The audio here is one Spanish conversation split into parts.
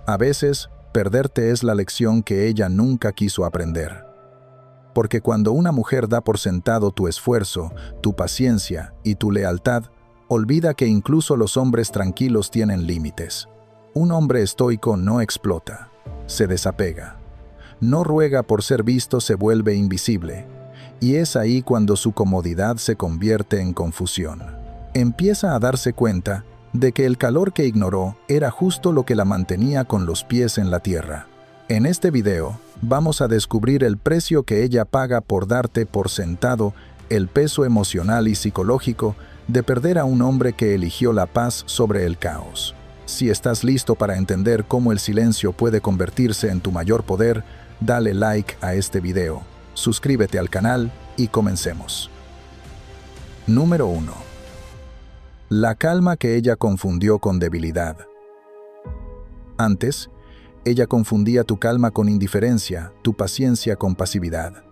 A veces, perderte es la lección que ella nunca quiso aprender. Porque cuando una mujer da por sentado tu esfuerzo, tu paciencia y tu lealtad, olvida que incluso los hombres tranquilos tienen límites. Un hombre estoico no explota, se desapega. No ruega por ser visto, se vuelve invisible. Y es ahí cuando su comodidad se convierte en confusión. Empieza a darse cuenta de que el calor que ignoró era justo lo que la mantenía con los pies en la tierra. En este video, vamos a descubrir el precio que ella paga por darte por sentado, el peso emocional y psicológico de perder a un hombre que eligió la paz sobre el caos. Si estás listo para entender cómo el silencio puede convertirse en tu mayor poder, dale like a este video, suscríbete al canal y comencemos. Número 1. La calma que ella confundió con debilidad. Antes, ella confundía tu calma con indiferencia, tu paciencia con pasividad.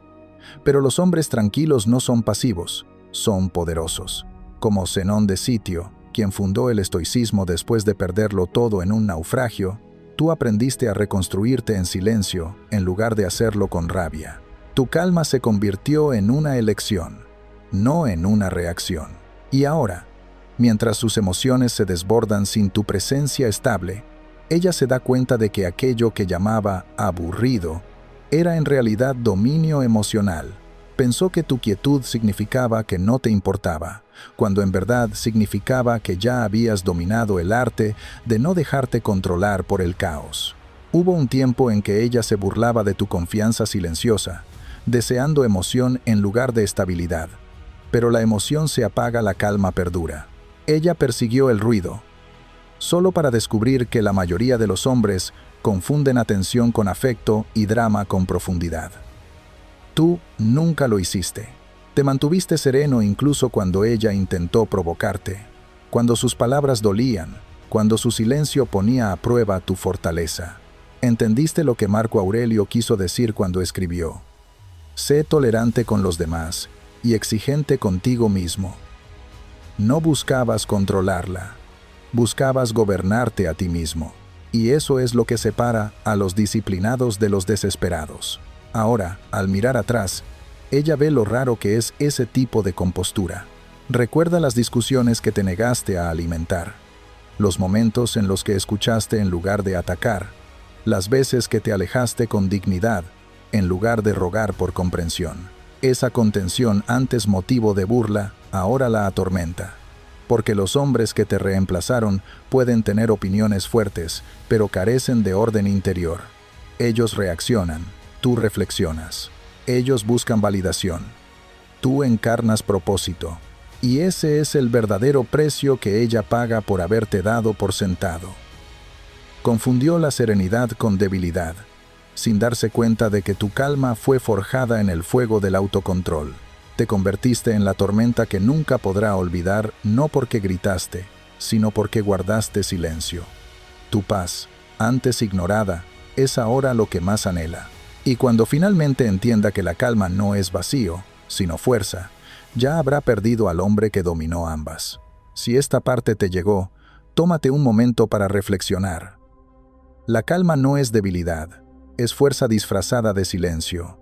Pero los hombres tranquilos no son pasivos, son poderosos. Como Zenón de Sitio, quien fundó el estoicismo después de perderlo todo en un naufragio, tú aprendiste a reconstruirte en silencio en lugar de hacerlo con rabia. Tu calma se convirtió en una elección, no en una reacción. Y ahora, mientras sus emociones se desbordan sin tu presencia estable, ella se da cuenta de que aquello que llamaba aburrido era en realidad dominio emocional. Pensó que tu quietud significaba que no te importaba, cuando en verdad significaba que ya habías dominado el arte de no dejarte controlar por el caos. Hubo un tiempo en que ella se burlaba de tu confianza silenciosa, deseando emoción en lugar de estabilidad. Pero la emoción se apaga, la calma perdura. Ella persiguió el ruido, solo para descubrir que la mayoría de los hombres confunden atención con afecto y drama con profundidad. Tú nunca lo hiciste. Te mantuviste sereno incluso cuando ella intentó provocarte, cuando sus palabras dolían, cuando su silencio ponía a prueba tu fortaleza. Entendiste lo que Marco Aurelio quiso decir cuando escribió: sé tolerante con los demás y exigente contigo mismo. No buscabas controlarla, buscabas gobernarte a ti mismo. Y eso es lo que separa a los disciplinados de los desesperados. Ahora, al mirar atrás, ella ve lo raro que es ese tipo de compostura. Recuerda las discusiones que te negaste a alimentar, los momentos en los que escuchaste en lugar de atacar, las veces que te alejaste con dignidad en lugar de rogar por comprensión. Esa contención, antes motivo de burla, ahora la atormenta. Porque los hombres que te reemplazaron pueden tener opiniones fuertes, pero carecen de orden interior. Ellos reaccionan, tú reflexionas. Ellos buscan validación. Tú encarnas propósito. Y ese es el verdadero precio que ella paga por haberte dado por sentado. Confundió la serenidad con debilidad, sin darse cuenta de que tu calma fue forjada en el fuego del autocontrol. Te convertiste en la tormenta que nunca podrá olvidar, no porque gritaste, sino porque guardaste silencio. Tu paz, antes ignorada, es ahora lo que más anhela. Y cuando finalmente entienda que la calma no es vacío, sino fuerza, ya habrá perdido al hombre que dominó ambas. Si esta parte te llegó, tómate un momento para reflexionar. La calma no es debilidad, es fuerza disfrazada de silencio.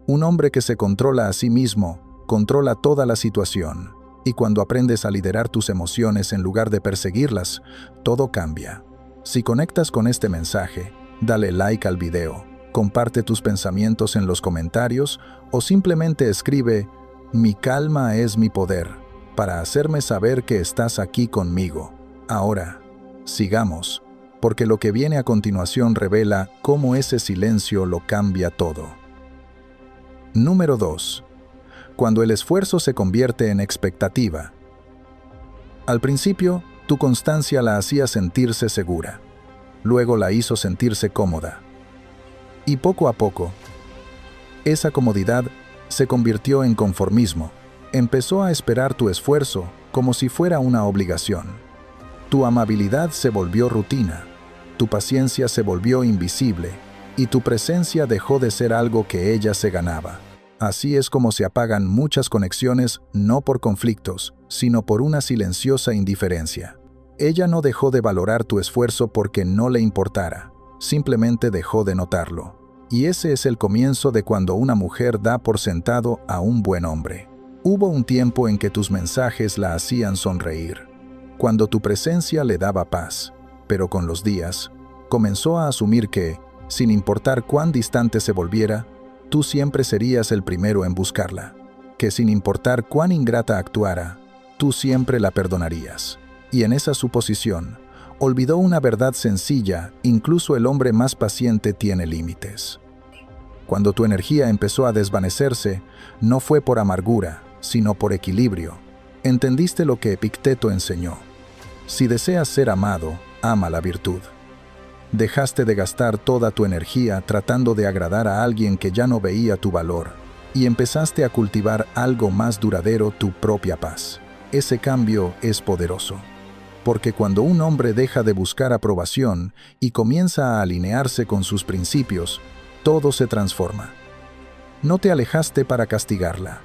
Un hombre que se controla a sí mismo, controla toda la situación. Y cuando aprendes a liderar tus emociones en lugar de perseguirlas, todo cambia. Si conectas con este mensaje, dale like al video, comparte tus pensamientos en los comentarios o simplemente escribe "Mi calma es mi poder" para hacerme saber que estás aquí conmigo. Ahora, sigamos, porque lo que viene a continuación revela cómo ese silencio lo cambia todo. Número 2. Cuando el esfuerzo se convierte en expectativa. Al principio, tu constancia la hacía sentirse segura. Luego la hizo sentirse cómoda. Y poco a poco, esa comodidad se convirtió en conformismo. Empezó a esperar tu esfuerzo como si fuera una obligación. Tu amabilidad se volvió rutina. Tu paciencia se volvió invisible. Y tu presencia dejó de ser algo que ella se ganaba. Así es como se apagan muchas conexiones, no por conflictos, sino por una silenciosa indiferencia. Ella no dejó de valorar tu esfuerzo porque no le importara, simplemente dejó de notarlo. Y ese es el comienzo de cuando una mujer da por sentado a un buen hombre. Hubo un tiempo en que tus mensajes la hacían sonreír, cuando tu presencia le daba paz, pero con los días, comenzó a asumir que, sin importar cuán distante se volviera, tú siempre serías el primero en buscarla, que sin importar cuán ingrata actuara, tú siempre la perdonarías. Y en esa suposición, olvidó una verdad sencilla: incluso el hombre más paciente tiene límites. Cuando tu energía empezó a desvanecerse, no fue por amargura, sino por equilibrio. Entendiste lo que Epicteto enseñó: si deseas ser amado, ama la virtud. Dejaste de gastar toda tu energía tratando de agradar a alguien que ya no veía tu valor, y empezaste a cultivar algo más duradero: tu propia paz. Ese cambio es poderoso, porque cuando un hombre deja de buscar aprobación y comienza a alinearse con sus principios, todo se transforma. No te alejaste para castigarla,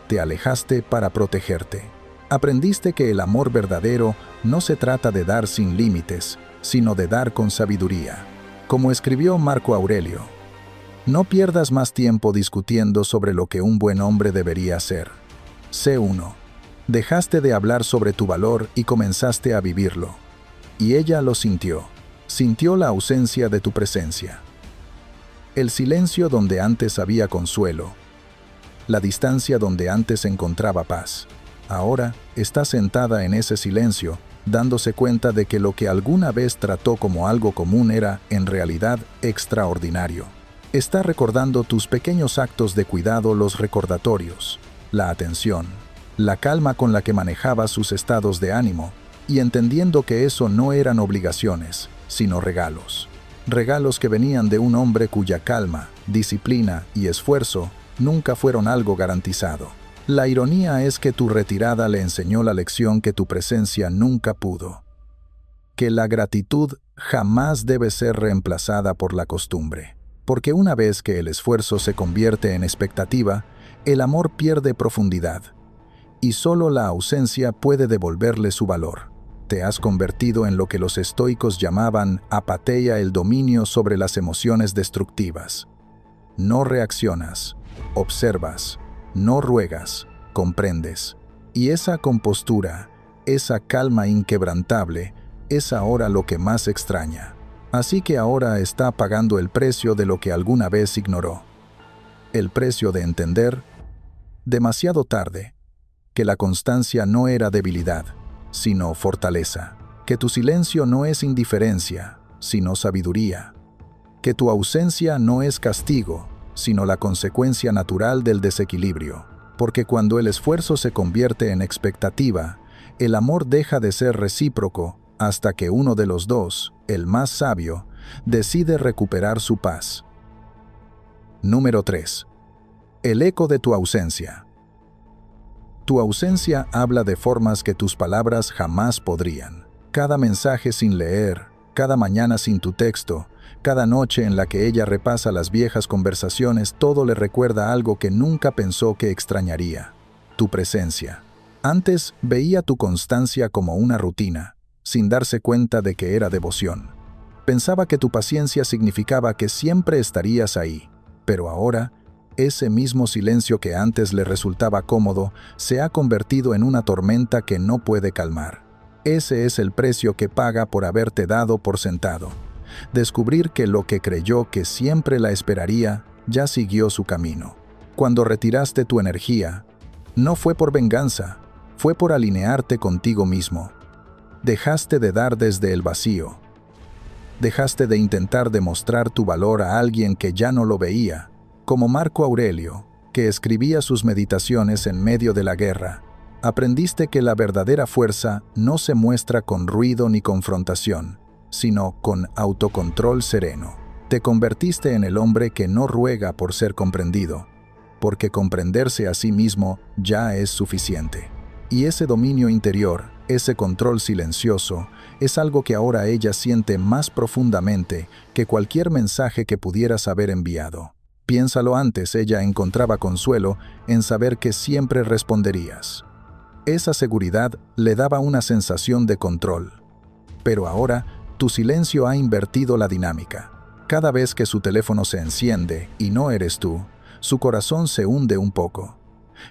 te alejaste para protegerte. Aprendiste que el amor verdadero no se trata de dar sin límites, sino de dar con sabiduría. Como escribió Marco Aurelio: no pierdas más tiempo discutiendo sobre lo que un buen hombre debería hacer. Sé uno. Dejaste de hablar sobre tu valor y comenzaste a vivirlo. Y ella lo sintió. Sintió la ausencia de tu presencia. El silencio donde antes había consuelo. La distancia donde antes encontraba paz. Ahora está sentada en ese silencio, dándose cuenta de que lo que alguna vez trató como algo común era, en realidad, extraordinario. Está recordando tus pequeños actos de cuidado, los recordatorios, la atención, la calma con la que manejabas sus estados de ánimo, y entendiendo que eso no eran obligaciones, sino regalos. Regalos que venían de un hombre cuya calma, disciplina y esfuerzo nunca fueron algo garantizado. La ironía es que tu retirada le enseñó la lección que tu presencia nunca pudo: que la gratitud jamás debe ser reemplazada por la costumbre, porque una vez que el esfuerzo se convierte en expectativa, el amor pierde profundidad, y solo la ausencia puede devolverle su valor. Te has convertido en lo que los estoicos llamaban apatheia, el dominio sobre las emociones destructivas. No reaccionas, observas, no ruegas, comprendes. Y esa compostura, esa calma inquebrantable, es ahora lo que más extraña. Así que ahora está pagando el precio de lo que alguna vez ignoró. El precio de entender, demasiado tarde, que la constancia no era debilidad, sino fortaleza. Que tu silencio no es indiferencia, sino sabiduría. Que tu ausencia no es castigo, sino la consecuencia natural del desequilibrio. Porque cuando el esfuerzo se convierte en expectativa, el amor deja de ser recíproco hasta que uno de los dos, el más sabio, decide recuperar su paz. Número 3. El eco de tu ausencia. Tu ausencia habla de formas que tus palabras jamás podrían. Cada mensaje sin leer, cada mañana sin tu texto, cada noche en la que ella repasa las viejas conversaciones, todo le recuerda algo que nunca pensó que extrañaría: tu presencia. Antes veía tu constancia como una rutina, sin darse cuenta de que era devoción. Pensaba que tu paciencia significaba que siempre estarías ahí, pero ahora, ese mismo silencio que antes le resultaba cómodo se ha convertido en una tormenta que no puede calmar. Ese es el precio que paga por haberte dado por sentado. Descubrir que lo que creyó que siempre la esperaría ya siguió su camino. Cuando retiraste tu energía, no fue por venganza, fue por alinearte contigo mismo. Dejaste de dar desde el vacío. Dejaste de intentar demostrar tu valor a alguien que ya no lo veía, como Marco Aurelio, que escribía sus meditaciones en medio de la guerra. Aprendiste que la verdadera fuerza no se muestra con ruido ni confrontación, sino con autocontrol sereno. Te convertiste en el hombre que no ruega por ser comprendido, porque comprenderse a sí mismo ya es suficiente. Y ese dominio interior, ese control silencioso, es algo que ahora ella siente más profundamente que cualquier mensaje que pudieras haber enviado. Piénsalo: antes ella encontraba consuelo en saber que siempre responderías. Esa seguridad le daba una sensación de control, Pero ahora, tu silencio ha invertido la dinámica. Cada vez que su teléfono se enciende y no eres tú, su corazón se hunde un poco.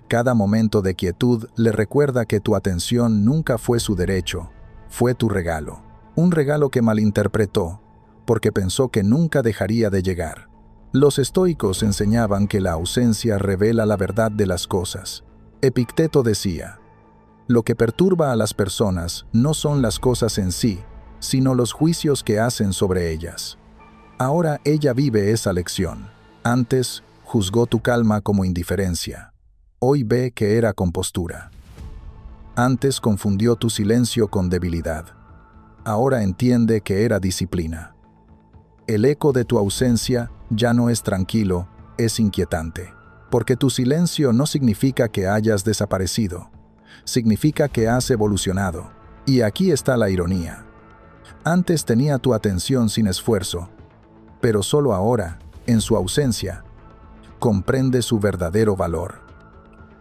Cada momento de quietud le recuerda que tu atención nunca fue su derecho, fue tu regalo. Un regalo que malinterpretó, porque pensó que nunca dejaría de llegar. Los estoicos enseñaban que la ausencia revela la verdad de las cosas. Epicteto decía: lo que perturba a las personas no son las cosas en sí, sino los juicios que hacen sobre ellas. Ahora ella vive esa lección. Antes juzgó tu calma como indiferencia. Hoy ve que era compostura. Antes confundió tu silencio con debilidad. Ahora entiende que era disciplina. El eco de tu ausencia ya no es tranquilo, es inquietante. Porque tu silencio no significa que hayas desaparecido. Significa que has evolucionado. Y aquí está la ironía. Antes tenía tu atención sin esfuerzo, pero solo ahora, en su ausencia, comprende su verdadero valor.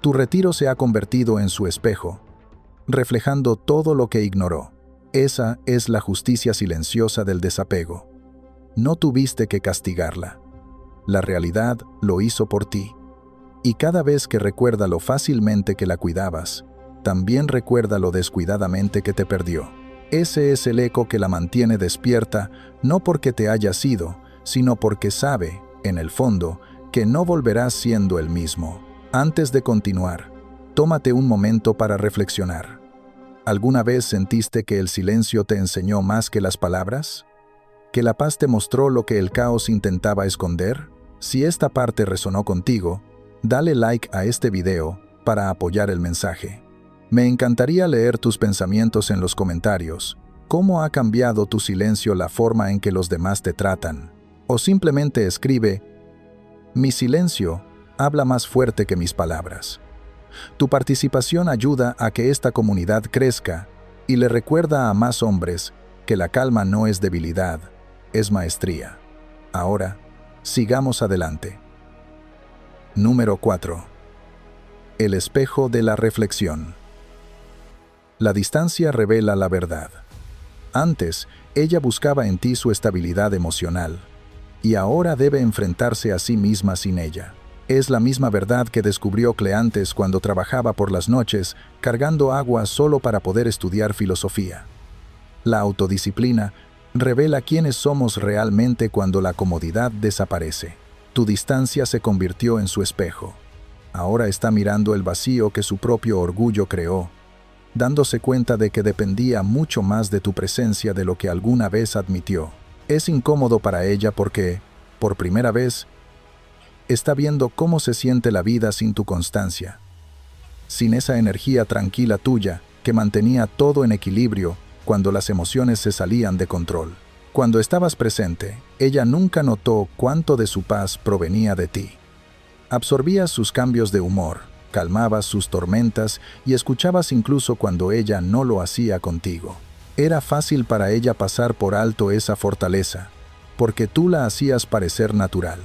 Tu retiro se ha convertido en su espejo, reflejando todo lo que ignoró. Esa es la justicia silenciosa del desapego. No tuviste que castigarla. La realidad lo hizo por ti. Y cada vez que recuerda lo fácilmente que la cuidabas, también recuerda lo descuidadamente que te perdió. Ese es el eco que la mantiene despierta, no porque te hayas ido, sino porque sabe, en el fondo, que no volverás siendo el mismo. Antes de continuar, tómate un momento para reflexionar. ¿Alguna vez sentiste que el silencio te enseñó más que las palabras? ¿Que la paz te mostró lo que el caos intentaba esconder? Si esta parte resonó contigo, dale like a este video para apoyar el mensaje. Me encantaría leer tus pensamientos en los comentarios. ¿Cómo ha cambiado tu silencio la forma en que los demás te tratan? O simplemente escribe: mi silencio habla más fuerte que mis palabras. Tu participación ayuda a que esta comunidad crezca y le recuerda a más hombres que la calma no es debilidad, es maestría. Ahora, sigamos adelante. Número 4. El espejo de la reflexión. La distancia revela la verdad. Antes, ella buscaba en ti su estabilidad emocional, y ahora debe enfrentarse a sí misma sin ella. Es la misma verdad que descubrió Cleantes cuando trabajaba por las noches, cargando agua solo para poder estudiar filosofía. La autodisciplina revela quiénes somos realmente cuando la comodidad desaparece. Tu distancia se convirtió en su espejo. Ahora está mirando el vacío que su propio orgullo creó, dándose cuenta de que dependía mucho más de tu presencia de lo que alguna vez admitió. Es incómodo para ella porque, por primera vez, está viendo cómo se siente la vida sin tu constancia, sin esa energía tranquila tuya que mantenía todo en equilibrio cuando las emociones se salían de control. Cuando estabas presente, ella nunca notó cuánto de su paz provenía de ti. Absorbías sus cambios de humor, calmabas sus tormentas y escuchabas incluso cuando ella no lo hacía contigo. Era fácil para ella pasar por alto esa fortaleza, porque tú la hacías parecer natural.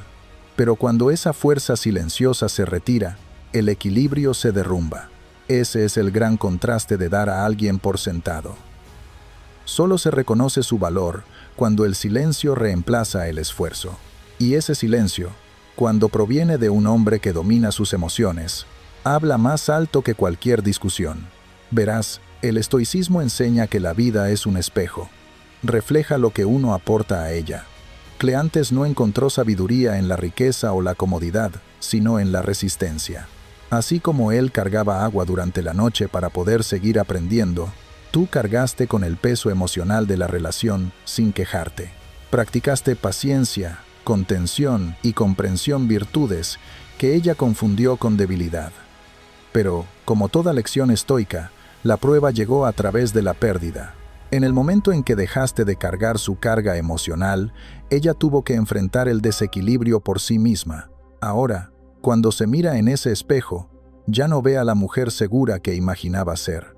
Pero cuando esa fuerza silenciosa se retira, el equilibrio se derrumba. Ese es el gran contraste de dar a alguien por sentado. Solo se reconoce su valor cuando el silencio reemplaza el esfuerzo. Y ese silencio, cuando proviene de un hombre que domina sus emociones, habla más alto que cualquier discusión. Verás, el estoicismo enseña que la vida es un espejo. Refleja lo que uno aporta a ella. Cleantes no encontró sabiduría en la riqueza o la comodidad, sino en la resistencia. Así como él cargaba agua durante la noche para poder seguir aprendiendo, tú cargaste con el peso emocional de la relación sin quejarte. Practicaste paciencia, contención y comprensión, virtudes que ella confundió con debilidad. Pero, como toda lección estoica, la prueba llegó a través de la pérdida. En el momento en que dejaste de cargar su carga emocional, ella tuvo que enfrentar el desequilibrio por sí misma. Ahora, cuando se mira en ese espejo, ya no ve a la mujer segura que imaginaba ser.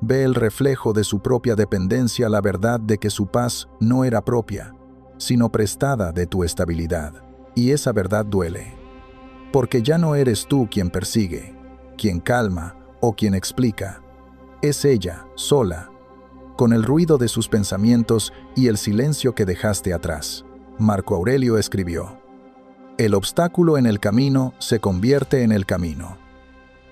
Ve el reflejo de su propia dependencia, la verdad de que su paz no era propia, sino prestada de tu estabilidad. Y esa verdad duele. Porque ya no eres tú quien persigue, quien calma o quien explica. Es ella, sola, con el ruido de sus pensamientos y el silencio que dejaste atrás. Marco Aurelio escribió: el obstáculo en el camino se convierte en el camino.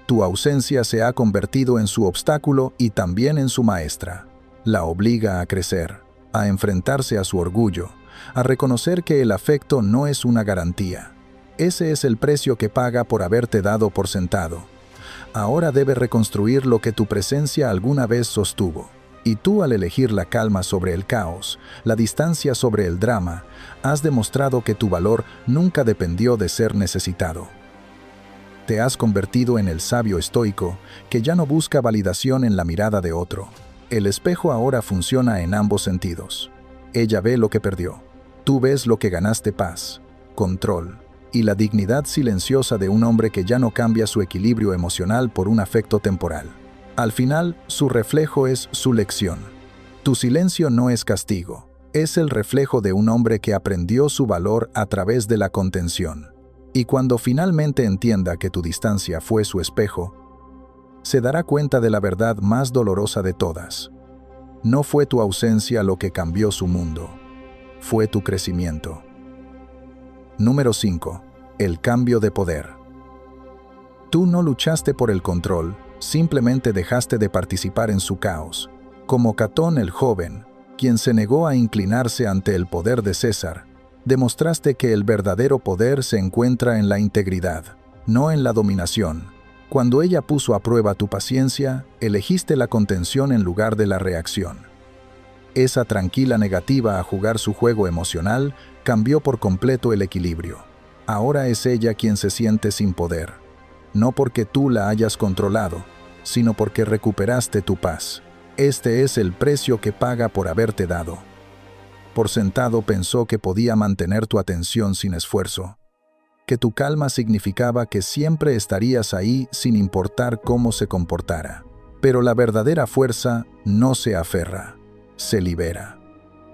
Tu ausencia se ha convertido en su obstáculo y también en su maestra. La obliga a crecer, a enfrentarse a su orgullo, a reconocer que el afecto no es una garantía. Ese es el precio que paga por haberte dado por sentado. Ahora debe reconstruir lo que tu presencia alguna vez sostuvo. Y tú, al elegir la calma sobre el caos, la distancia sobre el drama, has demostrado que tu valor nunca dependió de ser necesitado. Te has convertido en el sabio estoico que ya no busca validación en la mirada de otro. El espejo ahora funciona en ambos sentidos. Ella ve lo que perdió. Tú ves lo que ganaste: paz, control y la dignidad silenciosa de un hombre que ya no cambia su equilibrio emocional por un afecto temporal. Al final, su reflejo es su lección. Tu silencio no es castigo, es el reflejo de un hombre que aprendió su valor a través de la contención. Y cuando finalmente entienda que tu distancia fue su espejo, se dará cuenta de la verdad más dolorosa de todas. No fue tu ausencia lo que cambió su mundo, fue tu crecimiento. Número 5. El cambio de poder. Tú no luchaste por el control, simplemente dejaste de participar en su caos. Como Catón el joven, quien se negó a inclinarse ante el poder de César, demostraste que el verdadero poder se encuentra en la integridad, no en la dominación. Cuando ella puso a prueba tu paciencia, elegiste la contención en lugar de la reacción. Esa tranquila negativa a jugar su juego emocional cambió por completo el equilibrio. Ahora es ella quien se siente sin poder. No porque tú la hayas controlado, sino porque recuperaste tu paz. Este es el precio que paga por haberte dado. Por sentado pensó que podía mantener tu atención sin esfuerzo, que tu calma significaba que siempre estarías ahí sin importar cómo se comportara. Pero la verdadera fuerza no se aferra, se libera.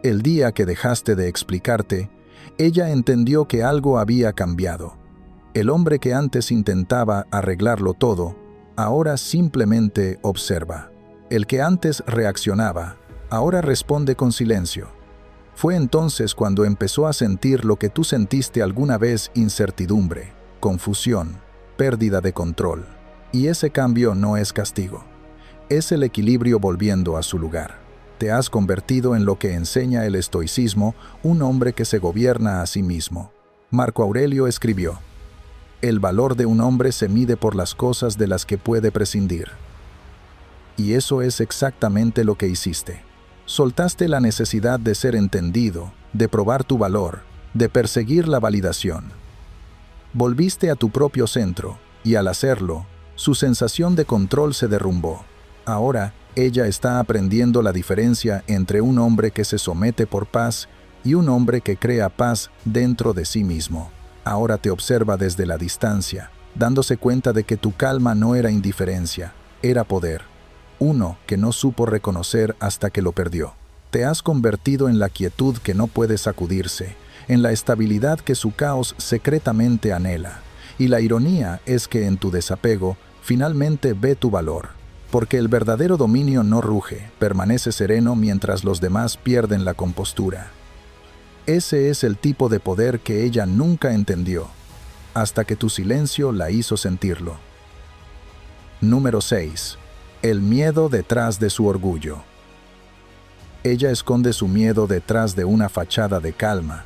El día que dejaste de explicarte, ella entendió que algo había cambiado. El hombre que antes intentaba arreglarlo todo, ahora simplemente observa. El que antes reaccionaba, ahora responde con silencio. Fue entonces cuando empezó a sentir lo que tú sentiste alguna vez: incertidumbre, confusión, pérdida de control. Y ese cambio no es castigo. Es el equilibrio volviendo a su lugar. Te has convertido en lo que enseña el estoicismo, un hombre que se gobierna a sí mismo. Marco Aurelio escribió: el valor de un hombre se mide por las cosas de las que puede prescindir. Y eso es exactamente lo que hiciste. Soltaste la necesidad de ser entendido, de probar tu valor, de perseguir la validación. Volviste a tu propio centro, y al hacerlo, su sensación de control se derrumbó. Ahora, ella está aprendiendo la diferencia entre un hombre que se somete por paz y un hombre que crea paz dentro de sí mismo. Ahora te observa desde la distancia, dándose cuenta de que tu calma no era indiferencia, era poder. Uno que no supo reconocer hasta que lo perdió. Te has convertido en la quietud que no puede sacudirse, en la estabilidad que su caos secretamente anhela. Y la ironía es que en tu desapego finalmente ve tu valor, porque el verdadero dominio no ruge, permanece sereno mientras los demás pierden la compostura. Ese es el tipo de poder que ella nunca entendió, hasta que tu silencio la hizo sentirlo. Número 6. El miedo detrás de su orgullo. Ella esconde su miedo detrás de una fachada de calma,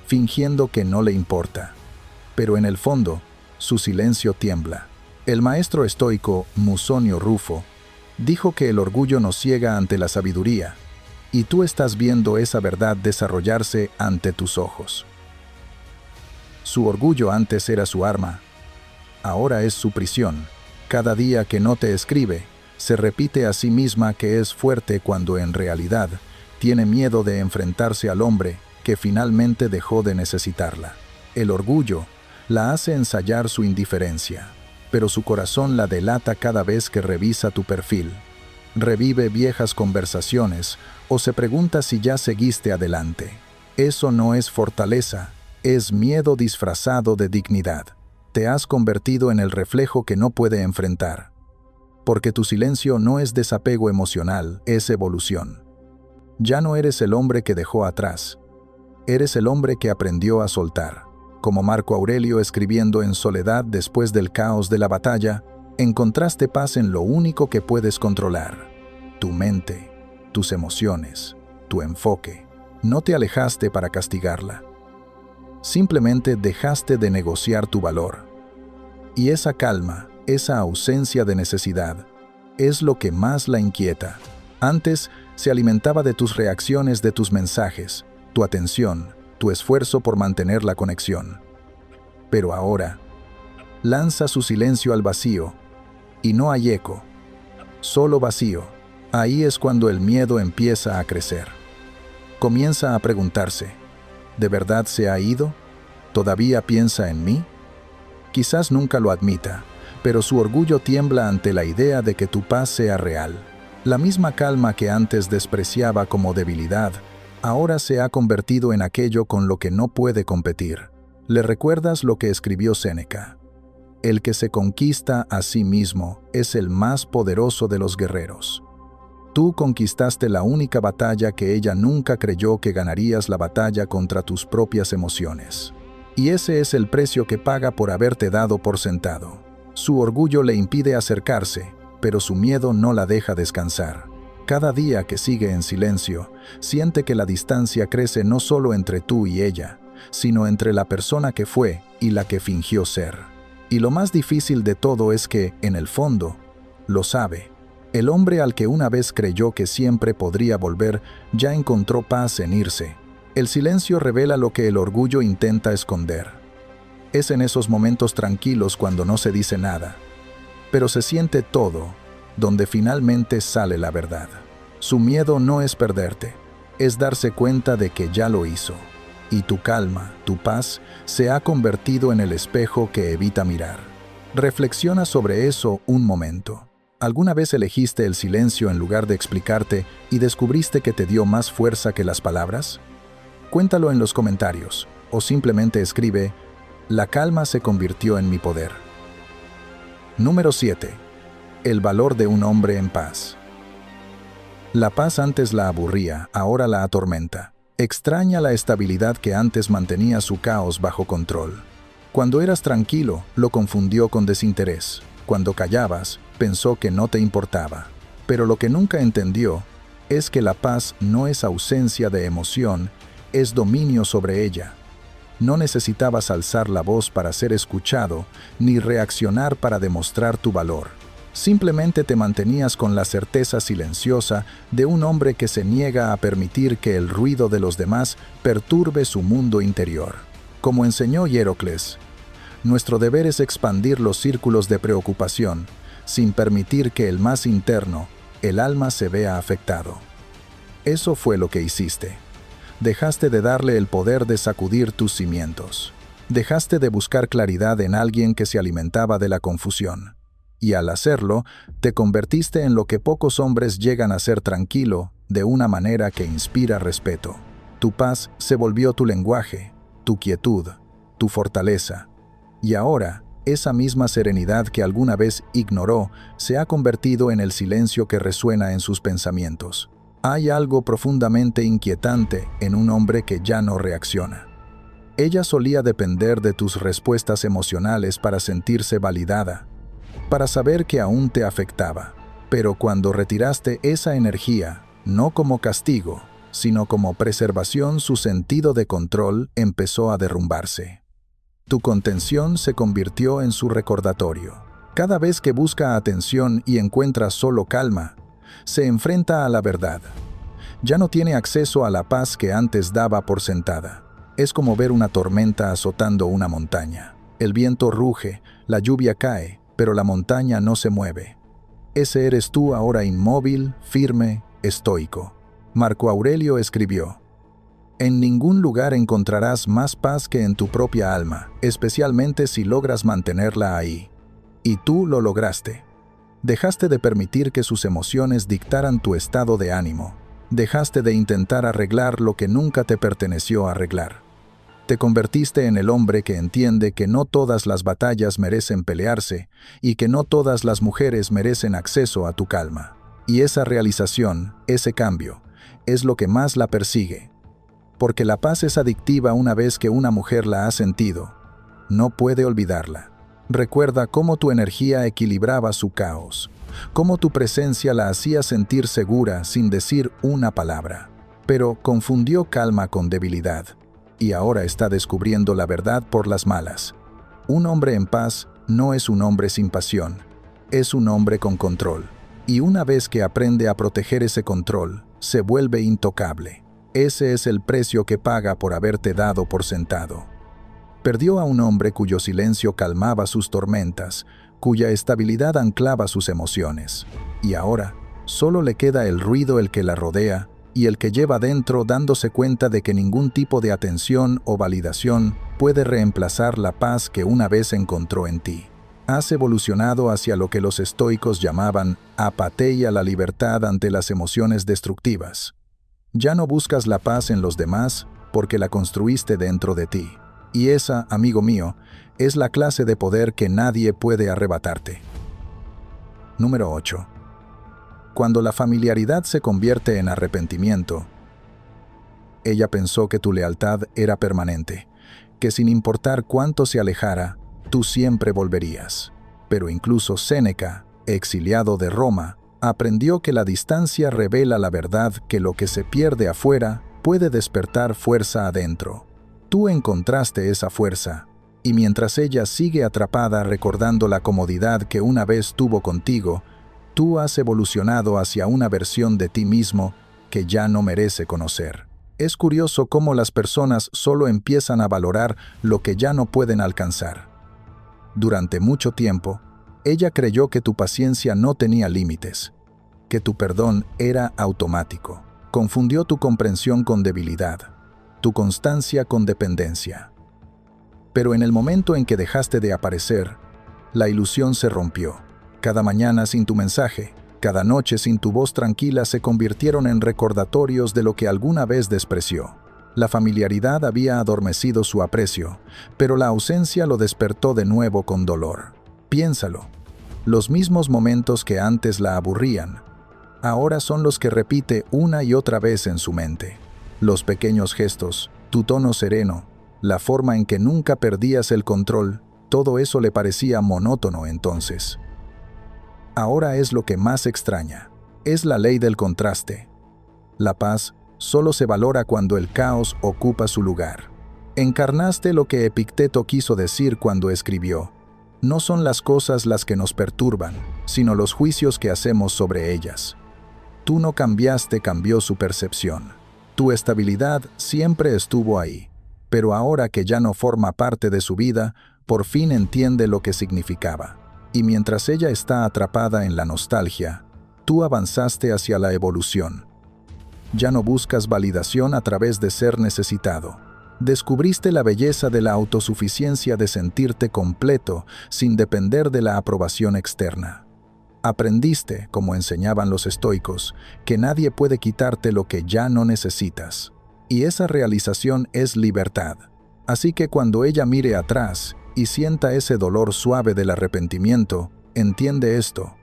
fingiendo que no le importa. Pero en el fondo, su silencio tiembla. El maestro estoico Musonio Rufo dijo que el orgullo nos ciega ante la sabiduría, y tú estás viendo esa verdad desarrollarse ante tus ojos. Su orgullo antes era su arma, ahora es su prisión. Cada día que no te escribe, se repite a sí misma que es fuerte cuando en realidad tiene miedo de enfrentarse al hombre que finalmente dejó de necesitarla. El orgullo la hace ensayar su indiferencia, pero su corazón la delata cada vez que revisa tu perfil. Revive viejas conversaciones o se pregunta si ya seguiste adelante. Eso no es fortaleza, es miedo disfrazado de dignidad. Te has convertido en el reflejo que no puede enfrentar. Porque tu silencio no es desapego emocional, es evolución. Ya no eres el hombre que dejó atrás. Eres el hombre que aprendió a soltar. Como Marco Aurelio escribiendo en soledad después del caos de la batalla, encontraste paz en lo único que puedes controlar: tu mente, tus emociones, tu enfoque. No te alejaste para castigarla. Simplemente dejaste de negociar tu valor. Y esa calma, esa ausencia de necesidad, es lo que más la inquieta. Antes se alimentaba de tus reacciones, de tus mensajes, tu atención, tu esfuerzo por mantener la conexión. Pero ahora, lanza su silencio al vacío, y no hay eco, solo vacío. Ahí es cuando el miedo empieza a crecer. Comienza a preguntarse: ¿de verdad se ha ido? ¿Todavía piensa en mí? Quizás nunca lo admita, pero su orgullo tiembla ante la idea de que tu paz sea real. La misma calma que antes despreciaba como debilidad, ahora se ha convertido en aquello con lo que no puede competir. ¿Le recuerdas lo que escribió Séneca? El que se conquista a sí mismo es el más poderoso de los guerreros. Tú conquistaste la única batalla que ella nunca creyó que ganarías: la batalla contra tus propias emociones. Y ese es el precio que paga por haberte dado por sentado. Su orgullo le impide acercarse, pero su miedo no la deja descansar. Cada día que sigue en silencio, siente que la distancia crece no solo entre tú y ella, sino entre la persona que fue y la que fingió ser. Y lo más difícil de todo es que, en el fondo, lo sabe. El hombre al que una vez creyó que siempre podría volver, ya encontró paz en irse. El silencio revela lo que el orgullo intenta esconder. Es en esos momentos tranquilos cuando no se dice nada, pero se siente todo, donde finalmente sale la verdad. Su miedo no es perderte, es darse cuenta de que ya lo hizo. Y tu calma, tu paz, se ha convertido en el espejo que evita mirar. Reflexiona sobre eso un momento. ¿Alguna vez elegiste el silencio en lugar de explicarte y descubriste que te dio más fuerza que las palabras? Cuéntalo en los comentarios, o simplemente escribe: la calma se convirtió en mi poder. Número 7. El valor de un hombre en paz. La paz antes la aburría, ahora la atormenta. Extraña la estabilidad que antes mantenía su caos bajo control. Cuando eras tranquilo, lo confundió con desinterés. Cuando callabas, pensó que no te importaba. Pero lo que nunca entendió es que la paz no es ausencia de emoción, es dominio sobre ella. No necesitabas alzar la voz para ser escuchado, ni reaccionar para demostrar tu valor. Simplemente te mantenías con la certeza silenciosa de un hombre que se niega a permitir que el ruido de los demás perturbe su mundo interior. Como enseñó Hierocles, nuestro deber es expandir los círculos de preocupación, sin permitir que el más interno, el alma, se vea afectado. Eso fue lo que hiciste. Dejaste de darle el poder de sacudir tus cimientos. Dejaste de buscar claridad en alguien que se alimentaba de la confusión. Y al hacerlo, te convertiste en lo que pocos hombres llegan a ser: tranquilo, de una manera que inspira respeto. Tu paz se volvió tu lenguaje, tu quietud, tu fortaleza. Y ahora, esa misma serenidad que alguna vez ignoró se ha convertido en el silencio que resuena en sus pensamientos. Hay algo profundamente inquietante en un hombre que ya no reacciona. Ella solía depender de tus respuestas emocionales para sentirse validada, para saber que aún te afectaba. Pero cuando retiraste esa energía, no como castigo, sino como preservación, su sentido de control empezó a derrumbarse. Tu contención se convirtió en su recordatorio. Cada vez que busca atención y encuentra solo calma, se enfrenta a la verdad. Ya no tiene acceso a la paz que antes daba por sentada. Es como ver una tormenta azotando una montaña. El viento ruge, la lluvia cae, pero la montaña no se mueve. Ese eres tú ahora, inmóvil, firme, estoico. Marco Aurelio escribió: en ningún lugar encontrarás más paz que en tu propia alma, especialmente si logras mantenerla ahí. Y tú lo lograste. Dejaste de permitir que sus emociones dictaran tu estado de ánimo. Dejaste de intentar arreglar lo que nunca te perteneció arreglar. Te convertiste en el hombre que entiende que no todas las batallas merecen pelearse y que no todas las mujeres merecen acceso a tu calma. Y esa realización, ese cambio, es lo que más la persigue. Porque la paz es adictiva una vez que una mujer la ha sentido. No puede olvidarla. Recuerda cómo tu energía equilibraba su caos, cómo tu presencia la hacía sentir segura sin decir una palabra. Pero confundió calma con debilidad, y ahora está descubriendo la verdad por las malas. Un hombre en paz no es un hombre sin pasión, es un hombre con control. Y una vez que aprende a proteger ese control, se vuelve intocable. Ese es el precio que paga por haberte dado por sentado. Perdió a un hombre cuyo silencio calmaba sus tormentas, cuya estabilidad anclaba sus emociones. Y ahora, solo le queda el ruido el que la rodea y el que lleva dentro dándose cuenta de que ningún tipo de atención o validación puede reemplazar la paz que una vez encontró en ti. Has evolucionado hacia lo que los estoicos llamaban apatía, la libertad ante las emociones destructivas. Ya no buscas la paz en los demás porque la construiste dentro de ti. Y esa, amigo mío, es la clase de poder que nadie puede arrebatarte. Número 8. Cuando la familiaridad se convierte en arrepentimiento, ella pensó que tu lealtad era permanente, que sin importar cuánto se alejara, tú siempre volverías. Pero incluso Séneca, exiliado de Roma, aprendió que la distancia revela la verdad, que lo que se pierde afuera puede despertar fuerza adentro. Tú encontraste esa fuerza, y mientras ella sigue atrapada recordando la comodidad que una vez tuvo contigo, tú has evolucionado hacia una versión de ti mismo que ya no merece conocer. Es curioso cómo las personas solo empiezan a valorar lo que ya no pueden alcanzar. Durante mucho tiempo, ella creyó que tu paciencia no tenía límites, que tu perdón era automático. Confundió tu comprensión con debilidad, tu constancia con dependencia. Pero en el momento en que dejaste de aparecer, la ilusión se rompió. Cada mañana sin tu mensaje, cada noche sin tu voz tranquila se convirtieron en recordatorios de lo que alguna vez despreció. La familiaridad había adormecido su aprecio, pero la ausencia lo despertó de nuevo con dolor. Piénsalo. Los mismos momentos que antes la aburrían, ahora son los que repite una y otra vez en su mente. Los pequeños gestos, tu tono sereno, la forma en que nunca perdías el control, todo eso le parecía monótono entonces. Ahora es lo que más extraña. Es la ley del contraste. La paz solo se valora cuando el caos ocupa su lugar. Encarnaste lo que Epicteto quiso decir cuando escribió: no son las cosas las que nos perturban, sino los juicios que hacemos sobre ellas. Tú no cambiaste, cambió su percepción. Tu estabilidad siempre estuvo ahí, pero ahora que ya no forma parte de su vida, por fin entiende lo que significaba. Y mientras ella está atrapada en la nostalgia, tú avanzaste hacia la evolución. Ya no buscas validación a través de ser necesitado. Descubriste la belleza de la autosuficiencia, de sentirte completo sin depender de la aprobación externa. Aprendiste, como enseñaban los estoicos, que nadie puede quitarte lo que ya no necesitas. Y esa realización es libertad. Así que cuando ella mire atrás y sienta ese dolor suave del arrepentimiento, entiende esto.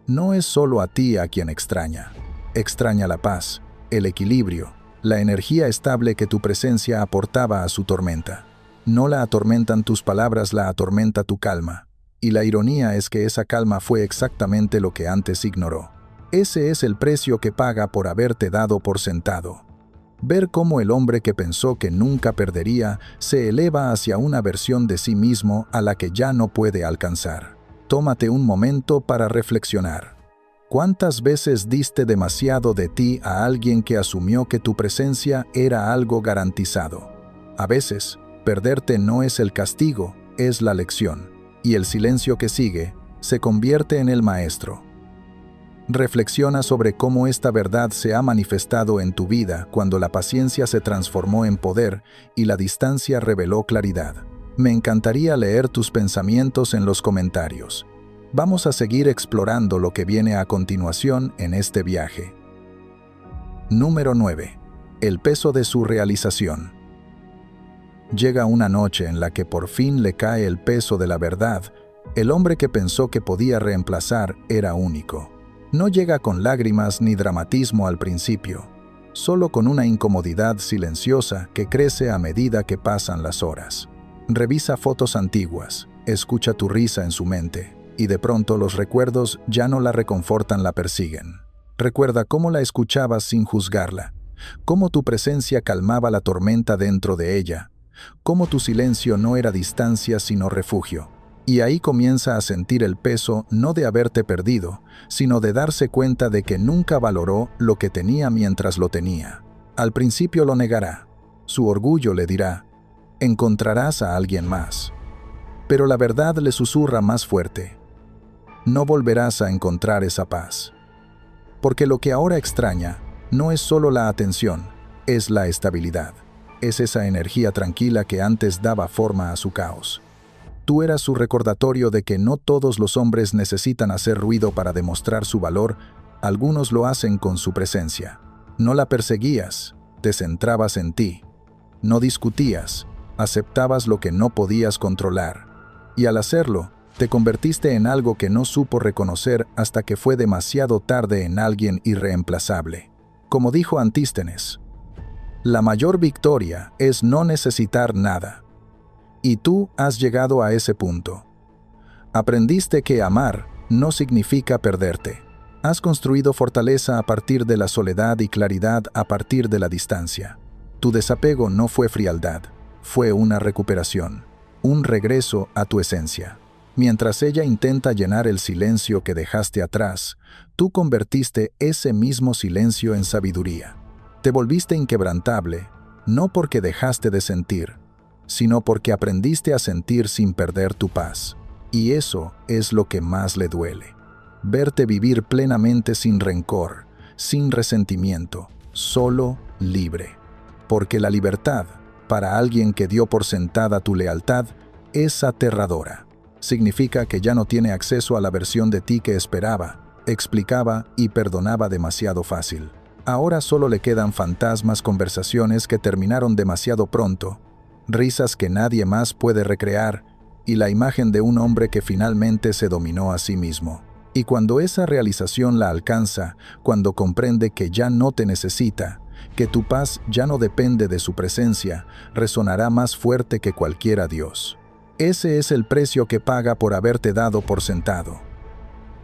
No es solo a ti a quien extraña. Extraña la paz, el equilibrio, la energía estable que tu presencia aportaba a su tormenta. No la atormentan tus palabras, la atormenta tu calma. Y la ironía es que esa calma fue exactamente lo que antes ignoró. Ese es el precio que paga por haberte dado por sentado. Ver cómo el hombre que pensó que nunca perdería se eleva hacia una versión de sí mismo a la que ya no puede alcanzar. Tómate un momento para reflexionar. ¿Cuántas veces diste demasiado de ti a alguien que asumió que tu presencia era algo garantizado? A veces, perderte no es el castigo, es la lección. Y el silencio que sigue se convierte en el maestro. Reflexiona sobre cómo esta verdad se ha manifestado en tu vida cuando la paciencia se transformó en poder y la distancia reveló claridad. Me encantaría leer tus pensamientos en los comentarios. Vamos a seguir explorando lo que viene a continuación en este viaje. Número 9. El peso de su realización. Llega una noche en la que por fin le cae el peso de la verdad. El hombre que pensó que podía reemplazar era único. No llega con lágrimas ni dramatismo al principio. solo con una incomodidad silenciosa que crece a medida que pasan las horas. Revisa fotos antiguas, escucha tu risa en su mente, y de pronto los recuerdos ya no la reconfortan, la persiguen. Recuerda cómo la escuchabas sin juzgarla, cómo tu presencia calmaba la tormenta dentro de ella, cómo tu silencio no era distancia sino refugio. Y ahí comienza a sentir el peso no de haberte perdido, sino de darse cuenta de que nunca valoró lo que tenía mientras lo tenía. Al principio lo negará, su orgullo le dirá, encontrarás a alguien más. Pero la verdad le susurra más fuerte, no volverás a encontrar esa paz. Porque lo que ahora extraña no es solo la atención, es la estabilidad. Es esa energía tranquila que antes daba forma a su caos. Tú eras su recordatorio de que no todos los hombres necesitan hacer ruido para demostrar su valor, algunos lo hacen con su presencia. No la perseguías, te centrabas en ti. No discutías, aceptabas lo que no podías controlar. Y al hacerlo, te convertiste en algo que no supo reconocer hasta que fue demasiado tarde, en alguien irreemplazable. Como dijo Antístenes, la mayor victoria es no necesitar nada. Y tú has llegado a ese punto. Aprendiste que amar no significa perderte. Has construido fortaleza a partir de la soledad y claridad a partir de la distancia. Tu desapego no fue frialdad, fue una recuperación, un regreso a tu esencia. Mientras ella intenta llenar el silencio que dejaste atrás, tú convertiste ese mismo silencio en sabiduría. Te volviste inquebrantable, no porque dejaste de sentir, sino porque aprendiste a sentir sin perder tu paz. Y eso es lo que más le duele. Verte vivir plenamente sin rencor, sin resentimiento, solo libre. Porque la libertad, para alguien que dio por sentada tu lealtad, es aterradora. Significa que ya no tiene acceso a la versión de ti que esperaba, explicaba y perdonaba demasiado fácil. Ahora solo le quedan fantasmas, conversaciones que terminaron demasiado pronto, risas que nadie más puede recrear, y la imagen de un hombre que finalmente se dominó a sí mismo. Y cuando esa realización la alcanza, cuando comprende que ya no te necesita, que tu paz ya no depende de su presencia, resonará más fuerte que cualquier adiós. Ese es el precio que paga por haberte dado por sentado.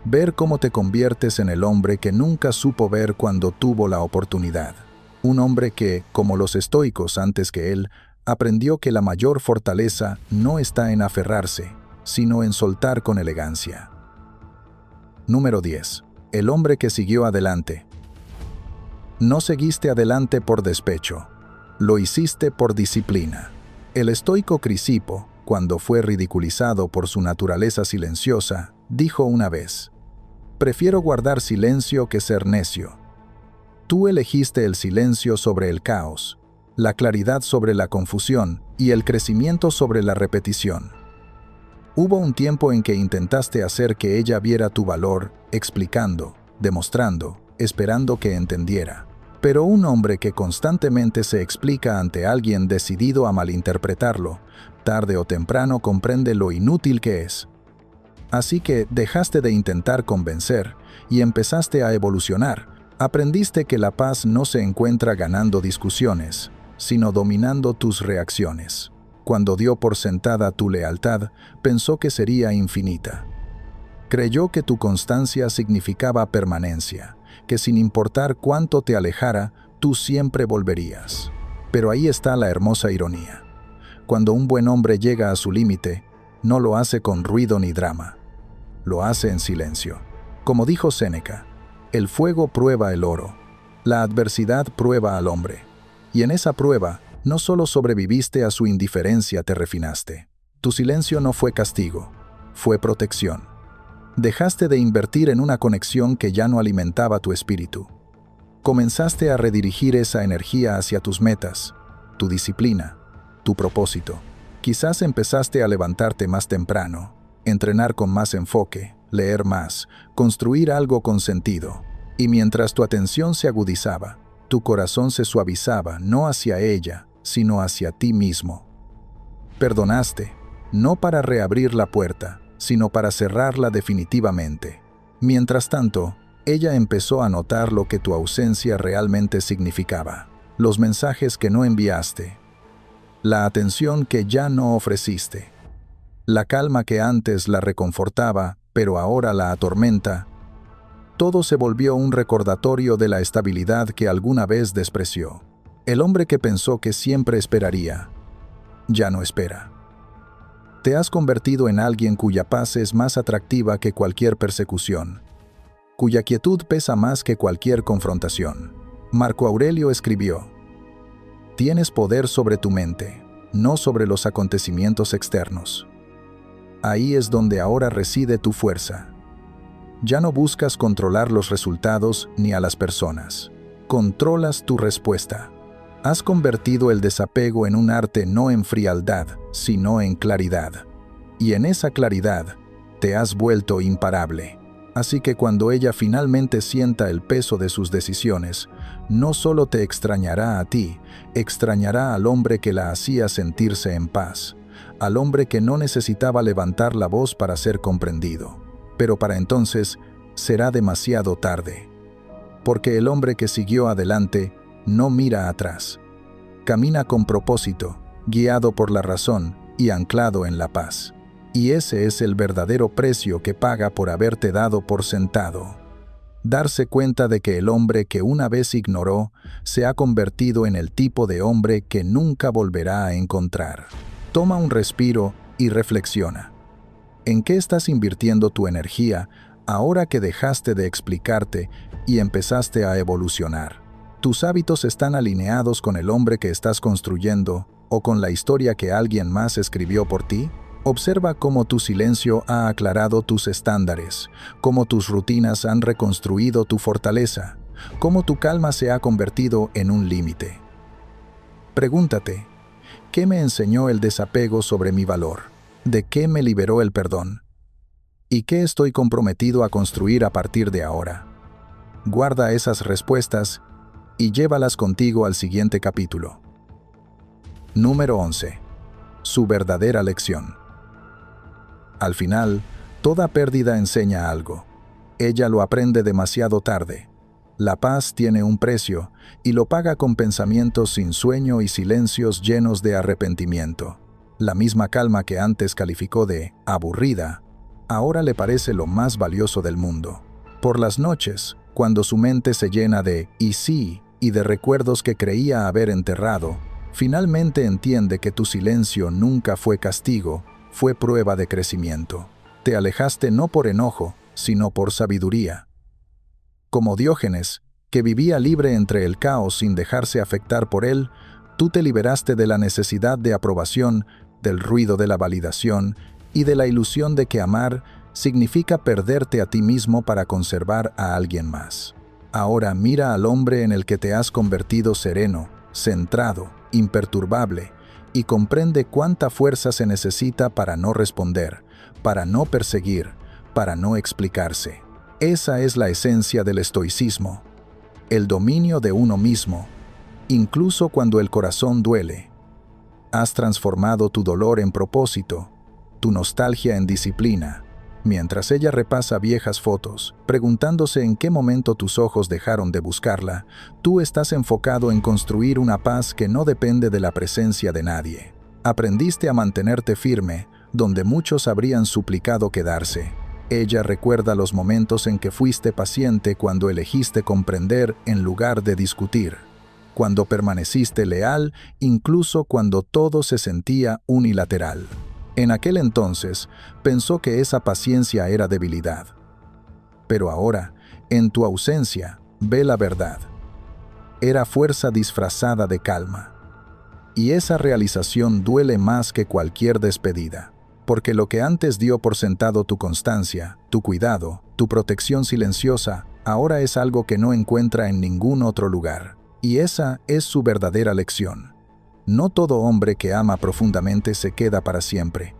Ver cómo te conviertes en el hombre que nunca supo ver cuando tuvo la oportunidad. Un hombre que, como los estoicos antes que él, aprendió que la mayor fortaleza no está en aferrarse, sino en soltar con elegancia. Número 10. El hombre que siguió adelante. No seguiste adelante por despecho, lo hiciste por disciplina. El estoico Crisipo, cuando fue ridiculizado por su naturaleza silenciosa, dijo una vez: prefiero guardar silencio que ser necio. Tú elegiste el silencio sobre el caos, la claridad sobre la confusión y el crecimiento sobre la repetición. Hubo un tiempo en que intentaste hacer que ella viera tu valor, explicando, demostrando, esperando que entendiera. Pero un hombre que constantemente se explica ante alguien decidido a malinterpretarlo, tarde o temprano comprende lo inútil que es. Así que dejaste de intentar convencer y empezaste a evolucionar. Aprendiste que la paz no se encuentra ganando discusiones, sino dominando tus reacciones. Cuando dio por sentada tu lealtad, pensó que sería infinita. Creyó que tu constancia significaba permanencia, que sin importar cuánto te alejara, tú siempre volverías. Pero ahí está la hermosa ironía. Cuando un buen hombre llega a su límite, no lo hace con ruido ni drama. Lo hace en silencio. Como dijo Séneca, el fuego prueba el oro, la adversidad prueba al hombre. Y en esa prueba, no solo sobreviviste a su indiferencia, te refinaste. Tu silencio no fue castigo, fue protección. Dejaste de invertir en una conexión que ya no alimentaba tu espíritu. Comenzaste a redirigir esa energía hacia tus metas, tu disciplina, tu propósito. Quizás empezaste a levantarte más temprano, entrenar con más enfoque, leer más, construir algo con sentido. Y mientras tu atención se agudizaba, tu corazón se suavizaba no hacia ella, sino hacia ti mismo. Perdonaste, no para reabrir la puerta, sino para cerrarla definitivamente. Mientras tanto, Ella empezó a notar lo que tu ausencia realmente significaba, los mensajes que no enviaste, la atención que ya no ofreciste, la calma que antes la reconfortaba, pero ahora la atormenta. Todo se volvió un recordatorio de la estabilidad que alguna vez despreció. El hombre que pensó que siempre esperaría, ya no espera. Te has convertido en alguien cuya paz es más atractiva que cualquier persecución, cuya quietud pesa más que cualquier confrontación. Marco Aurelio escribió: tienes poder sobre tu mente, no sobre los acontecimientos externos. Ahí es donde ahora reside tu fuerza. Ya no buscas controlar los resultados ni a las personas. Controlas tu respuesta. Has convertido el desapego en un arte no en frialdad, sino en claridad. Y en esa claridad te has vuelto imparable. Así que cuando ella finalmente sienta el peso de sus decisiones, no solo te extrañará a ti, extrañará al hombre que la hacía sentirse en paz, al hombre que no necesitaba levantar la voz para ser comprendido. Pero para entonces será demasiado tarde, porque el hombre que siguió adelante no mira atrás. Camina con propósito, guiado por la razón y anclado en la paz. Y ese es el verdadero precio que paga por haberte dado por sentado. Darse cuenta de que el hombre que una vez ignoró se ha convertido en el tipo de hombre que nunca volverá a encontrar. Toma un respiro y reflexiona. ¿En qué estás invirtiendo tu energía ahora que dejaste de explicarte y empezaste a evolucionar? ¿Tus hábitos están alineados con el hombre que estás construyendo o con la historia que alguien más escribió por ti? Observa cómo tu silencio ha aclarado tus estándares, cómo tus rutinas han reconstruido tu fortaleza, cómo tu calma se ha convertido en un límite. Pregúntate, ¿qué me enseñó el desapego sobre mi valor? ¿De qué me liberó el perdón? ¿Y qué estoy comprometido a construir a partir de ahora? Guarda esas respuestas y llévalas contigo al siguiente capítulo. Número 11. Su verdadera lección. Al final, toda pérdida enseña algo. Ella lo aprende demasiado tarde. La paz tiene un precio y lo paga con pensamientos sin sueño y silencios llenos de arrepentimiento. La misma calma que antes calificó de aburrida, ahora le parece lo más valioso del mundo. Por las noches, cuando su mente se llena de «y sí» y de recuerdos que creía haber enterrado, finalmente entiende que tu silencio nunca fue castigo, fue prueba de crecimiento. Te alejaste no por enojo, sino por sabiduría. Como Diógenes, que vivía libre entre el caos sin dejarse afectar por él, tú te liberaste de la necesidad de aprobación, del ruido de la validación y de la ilusión de que amar significa perderte a ti mismo para conservar a alguien más. Ahora mira al hombre en el que te has convertido sereno, centrado, imperturbable, y comprende cuánta fuerza se necesita para no responder, para no perseguir, para no explicarse. Esa es la esencia del estoicismo, el dominio de uno mismo, incluso cuando el corazón duele. Has transformado tu dolor en propósito, tu nostalgia en disciplina. Mientras ella repasa viejas fotos, preguntándose en qué momento tus ojos dejaron de buscarla, tú estás enfocado en construir una paz que no depende de la presencia de nadie. Aprendiste a mantenerte firme, donde muchos habrían suplicado quedarse. Ella recuerda los momentos en que fuiste paciente cuando elegiste comprender en lugar de discutir, cuando permaneciste leal incluso cuando todo se sentía unilateral. En aquel entonces, pensó que esa paciencia era debilidad. Pero ahora, en tu ausencia, ve la verdad. Era fuerza disfrazada de calma. Y esa realización duele más que cualquier despedida, porque lo que antes dio por sentado tu constancia, tu cuidado, tu protección silenciosa, ahora es algo que no encuentra en ningún otro lugar. Y esa es su verdadera lección. No todo hombre que ama profundamente se queda para siempre.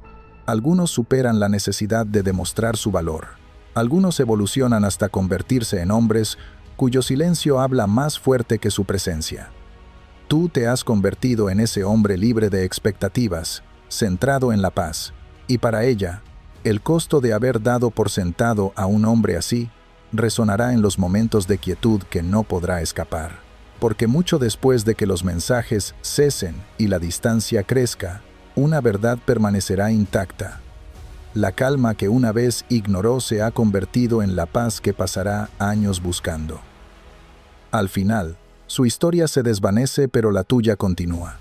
Algunos superan la necesidad de demostrar su valor. Algunos evolucionan hasta convertirse en hombres cuyo silencio habla más fuerte que su presencia. Tú te has convertido en ese hombre libre de expectativas, centrado en la paz, y para ella, el costo de haber dado por sentado a un hombre así resonará en los momentos de quietud que no podrá escapar. Porque mucho después de que los mensajes cesen y la distancia crezca, una verdad permanecerá intacta. La calma que una vez ignoró se ha convertido en la paz que pasará años buscando. Al final, su historia se desvanece, pero la tuya continúa.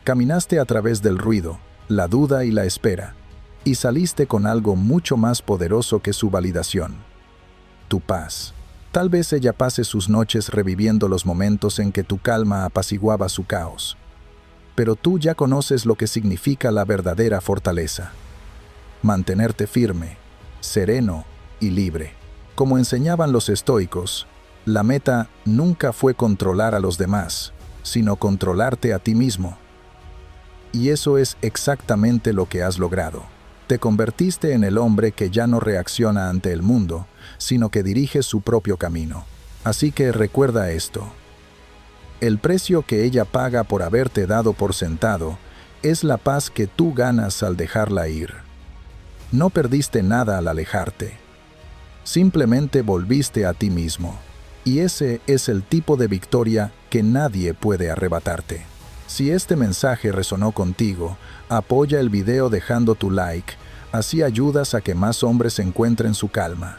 Caminaste a través del ruido, la duda y la espera, y saliste con algo mucho más poderoso que su validación: tu paz. Tal vez ella pase sus noches reviviendo los momentos en que tu calma apaciguaba su caos. Pero tú ya conoces lo que significa la verdadera fortaleza: mantenerte firme, sereno y libre. Como enseñaban los estoicos, la meta nunca fue controlar a los demás, sino controlarte a ti mismo. Y eso es exactamente lo que has logrado. Te convertiste en el hombre que ya no reacciona ante el mundo, sino que dirige su propio camino. Así que recuerda esto: el precio que ella paga por haberte dado por sentado es la paz que tú ganas al dejarla ir. No perdiste nada al alejarte. Simplemente volviste a ti mismo. Y ese es el tipo de victoria que nadie puede arrebatarte. Si este mensaje resonó contigo, apoya el video dejando tu like, así ayudas a que más hombres encuentren su calma.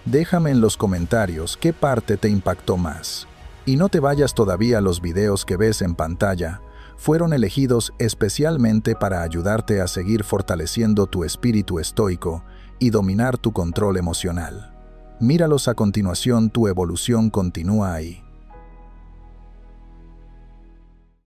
Déjame en los comentarios qué parte te impactó más. Y no te vayas todavía. Los videos que ves en pantalla fueron elegidos especialmente para ayudarte a seguir fortaleciendo tu espíritu estoico y dominar tu control emocional. Míralos a continuación, tu evolución continúa ahí.